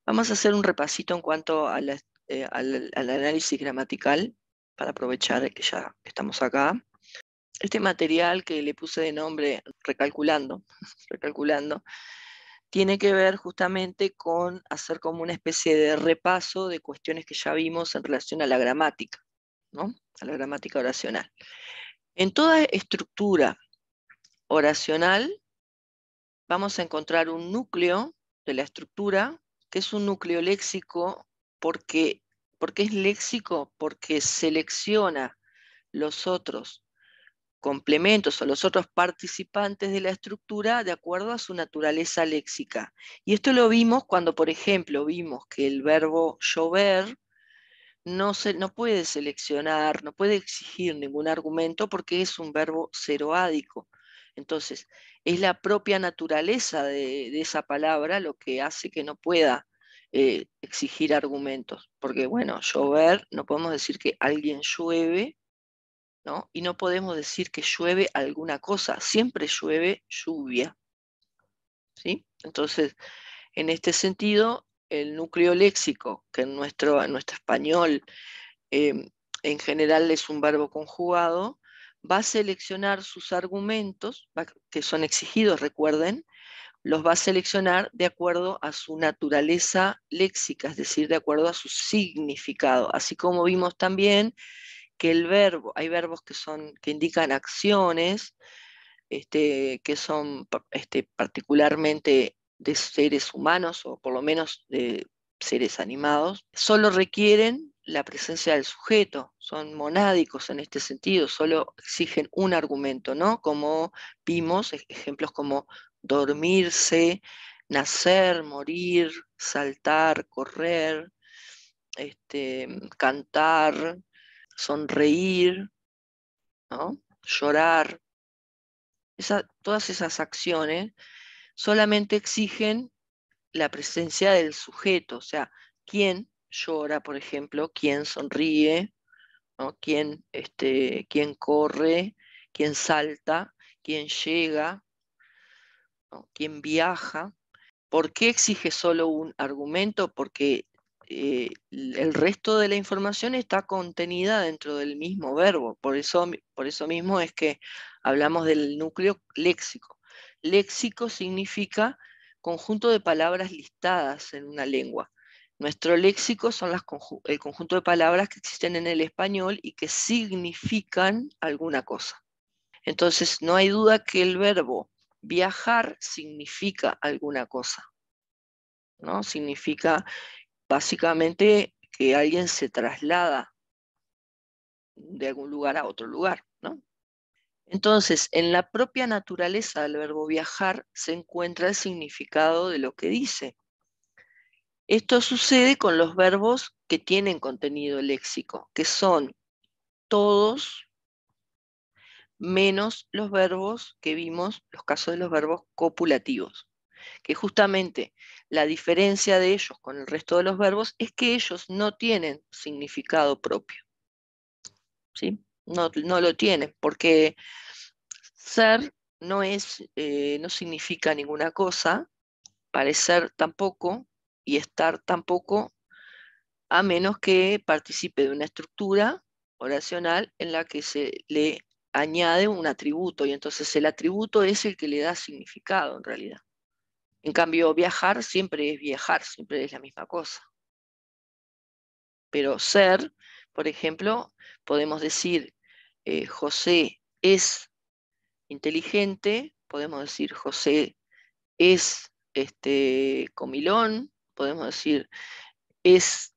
Vamos a hacer un repasito en cuanto a al análisis gramatical, para aprovechar que ya estamos acá. Este material que le puse de nombre Recalculando, recalculando, tiene que ver justamente con hacer como una especie de repaso de cuestiones que ya vimos en relación a la gramática, ¿no? A la gramática oracional. En toda estructura oracional vamos a encontrar un núcleo de la estructura, que es un núcleo léxico. porque, ¿Por qué es léxico? Porque selecciona los otros complementos o los otros participantes de la estructura de acuerdo a su naturaleza léxica. Y esto lo vimos cuando, por ejemplo, vimos que el verbo llover no puede seleccionar, no puede exigir ningún argumento porque es un verbo ceroádico. Entonces, es la propia naturaleza de esa palabra lo que hace que no pueda exigir argumentos. Porque, bueno, llover, no podemos decir que alguien llueve, ¿no? Y no podemos decir que llueve alguna cosa, siempre llueve lluvia, ¿sí? Entonces, en este sentido, el núcleo léxico, que en nuestro español en general es un verbo conjugado, va a seleccionar sus argumentos, que son exigidos, recuerden, los va a seleccionar de acuerdo a su naturaleza léxica, es decir, de acuerdo a su significado. Así como vimos también que hay verbos que indican acciones, que son particularmente de seres humanos o por lo menos de seres animados, solo requieren la presencia del sujeto, son monádicos en este sentido, solo exigen un argumento, ¿no? Como vimos, ejemplos como dormirse, nacer, morir, saltar, correr, cantar, sonreír, ¿no? Llorar. Todas esas acciones solamente exigen la presencia del sujeto, o sea, quién llora, por ejemplo, quién sonríe, ¿no? Quién corre, quién salta, quién llega, ¿no? Quién viaja. ¿Por qué exige solo un argumento? Porque el resto de la información está contenida dentro del mismo verbo. Por eso mismo es que hablamos del núcleo léxico. Léxico significa conjunto de palabras listadas en una lengua. Nuestro léxico son el conjunto de palabras que existen en el español y que significan alguna cosa. Entonces, no hay duda que el verbo viajar significa alguna cosa, ¿no? Significa básicamente que alguien se traslada de algún lugar a otro lugar, ¿no? Entonces, en la propia naturaleza del verbo viajar se encuentra el significado de lo que dice. Esto sucede con los verbos que tienen contenido léxico, que son todos menos los verbos que vimos, los casos de los verbos copulativos, que justamente la diferencia de ellos con el resto de los verbos es que ellos no tienen significado propio, ¿sí? No lo tienen, porque ser no significa ninguna cosa, parecer tampoco, y estar tampoco, a menos que participe de una estructura oracional en la que se le añade un atributo, y entonces el atributo es el que le da significado en realidad. En cambio, viajar, siempre es la misma cosa. Pero ser, por ejemplo, podemos decir José es inteligente, podemos decir José es comilón, podemos decir es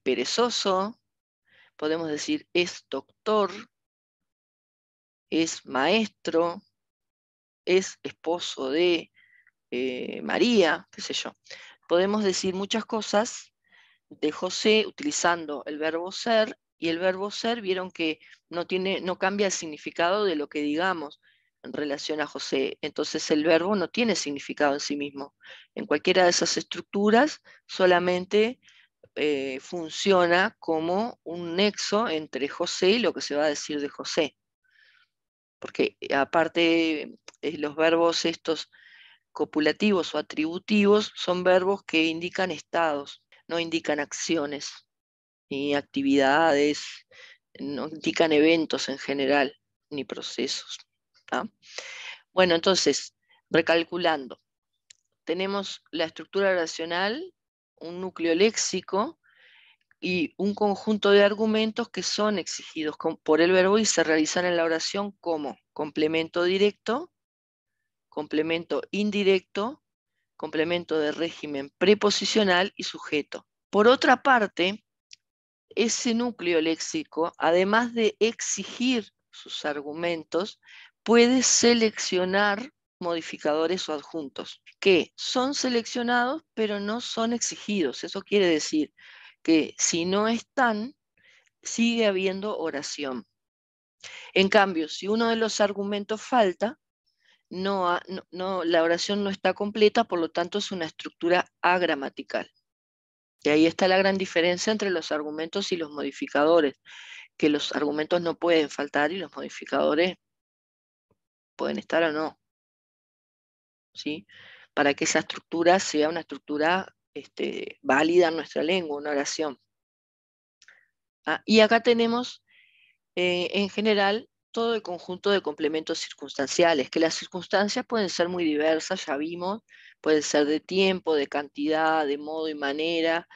perezoso, podemos decir es doctor, es maestro, es esposo de María, qué sé yo. Podemos decir muchas cosas de José utilizando el verbo ser, y el verbo ser vieron que no cambia el significado de lo que digamos en relación a José. Entonces el verbo no tiene significado en sí mismo. En cualquiera de esas estructuras solamente funciona como un nexo entre José y lo que se va a decir de José. Porque aparte los verbos estos copulativos o atributivos son verbos que indican estados, no indican acciones ni actividades, no indican eventos en general, ni procesos. ¿Tá? Bueno, entonces, recalculando, tenemos la estructura oracional, un núcleo léxico y un conjunto de argumentos que son exigidos por el verbo y se realizan en la oración como complemento directo, complemento indirecto, complemento de régimen preposicional y sujeto. Por otra parte, ese núcleo léxico, además de exigir sus argumentos, puede seleccionar modificadores o adjuntos, que son seleccionados pero no son exigidos. Eso quiere decir que si no están, sigue habiendo oración. En cambio, si uno de los argumentos falta, la oración no está completa, por lo tanto es una estructura agramatical. Y ahí está la gran diferencia entre los argumentos y los modificadores, que los argumentos no pueden faltar y los modificadores pueden estar o no, ¿sí? Para que esa estructura sea una estructura válida en nuestra lengua, una oración. Y acá tenemos, en general, todo el conjunto de complementos circunstanciales, que las circunstancias pueden ser muy diversas, ya vimos, pueden ser de tiempo, de cantidad, de modo y manera,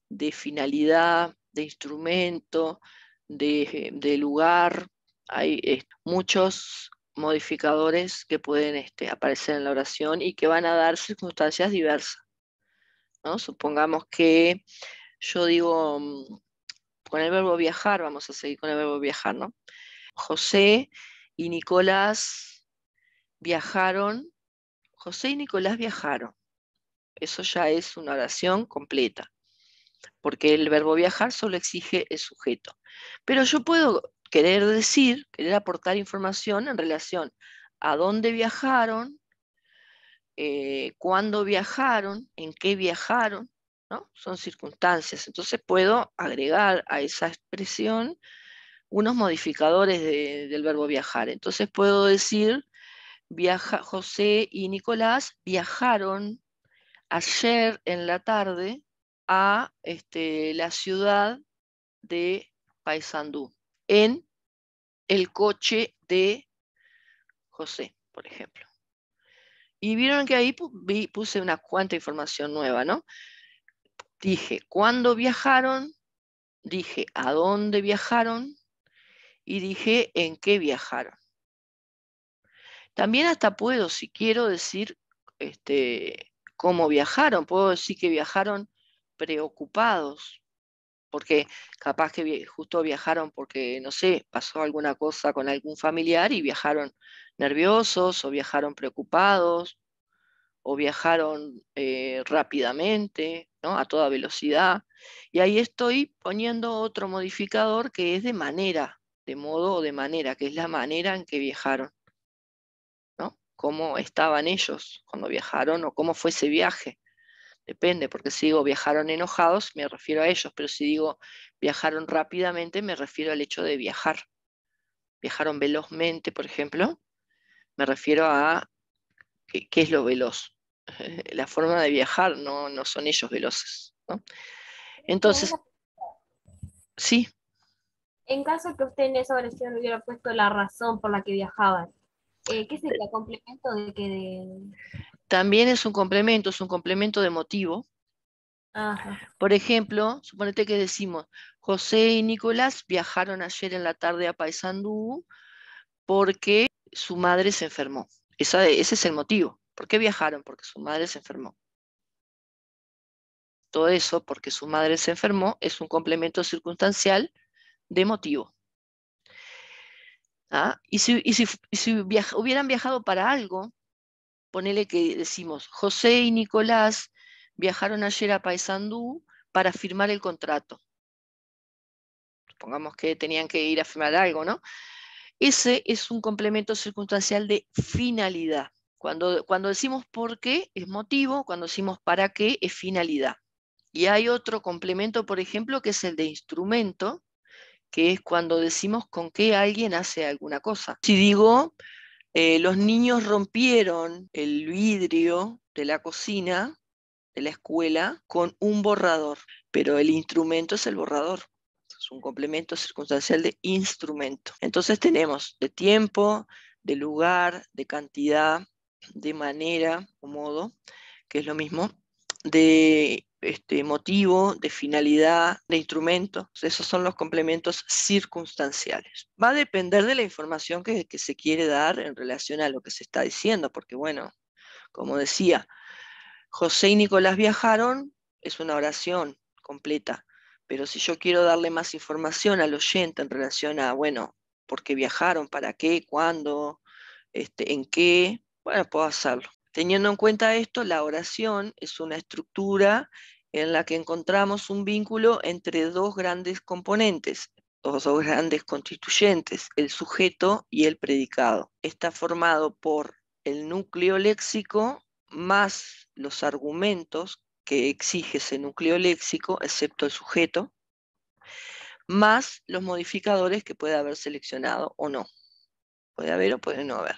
de finalidad, de instrumento, de lugar. Hay muchos modificadores que pueden aparecer en la oración y que van a dar circunstancias diversas, ¿no? Supongamos que yo digo, con el verbo viajar, vamos a seguir con el verbo viajar, ¿no? José y Nicolás viajaron, José y Nicolás viajaron. Eso ya es una oración completa, porque el verbo viajar solo exige el sujeto. Pero yo puedo querer aportar información en relación a dónde viajaron, cuándo viajaron, en qué viajaron, ¿no? Son circunstancias. Entonces puedo agregar a esa expresión unos modificadores del verbo viajar. Entonces puedo decir, José y Nicolás viajaron ayer en la tarde a la ciudad de Paysandú en el coche de José, por ejemplo. Y vieron que ahí puse una cuanta información nueva, ¿no? Dije cuándo viajaron, dije a dónde viajaron y dije en qué viajaron. También hasta puedo, si quiero, decir cómo viajaron. Puedo decir que viajaron preocupados, porque capaz que justo viajaron porque, no sé, pasó alguna cosa con algún familiar y viajaron nerviosos o viajaron preocupados o viajaron rápidamente, ¿no? A toda velocidad. Y ahí estoy poniendo otro modificador que es de manera, de modo o de manera, que es la manera en que viajaron, ¿no? Cómo estaban ellos cuando viajaron o cómo fue ese viaje. Depende, porque si digo viajaron enojados, me refiero a ellos, pero si digo viajaron rápidamente, me refiero al hecho de viajar. Viajaron velozmente, por ejemplo, me refiero a qué es lo veloz. La forma de viajar no son ellos veloces, ¿no? Entonces, sí, En caso que usted en esa oración hubiera puesto la razón por la que viajaban, ¿qué sería? ¿Complemento de que de...? también es un complemento de motivo. Ajá. Por ejemplo, suponete que decimos, José y Nicolás viajaron ayer en la tarde a Paysandú porque su madre se enfermó. Ese es el motivo. ¿Por qué viajaron? Porque su madre se enfermó. Todo eso, porque su madre se enfermó, es un complemento circunstancial de motivo. Y si hubieran viajado para algo, ponele que decimos, José y Nicolás viajaron ayer a Paysandú para firmar el contrato. Supongamos que tenían que ir a firmar algo, ¿no? Ese es un complemento circunstancial de finalidad. Cuando decimos por qué es motivo, cuando decimos para qué es finalidad. Y hay otro complemento, por ejemplo, que es el de instrumento, que es cuando decimos con qué alguien hace alguna cosa. Si digo, Los niños rompieron el vidrio de la cocina, de la escuela, con un borrador, pero el instrumento es el borrador. Es un complemento circunstancial de instrumento. Entonces tenemos de tiempo, de lugar, de cantidad, de manera o modo, que es lo mismo, de motivo, de finalidad, de instrumento. Esos son los complementos circunstanciales. Va a depender de la información que se quiere dar en relación a lo que se está diciendo, porque bueno, como decía, José y Nicolás viajaron, es una oración completa, pero si yo quiero darle más información al oyente en relación a, bueno, por qué viajaron, para qué, cuándo, en qué, bueno, puedo hacerlo. Teniendo en cuenta esto, la oración es una estructura en la que encontramos un vínculo entre dos grandes componentes, dos grandes constituyentes, el sujeto y el predicado. Está formado por el núcleo léxico más los argumentos que exige ese núcleo léxico, excepto el sujeto, más los modificadores que puede haber seleccionado o no. Puede haber o puede no haber.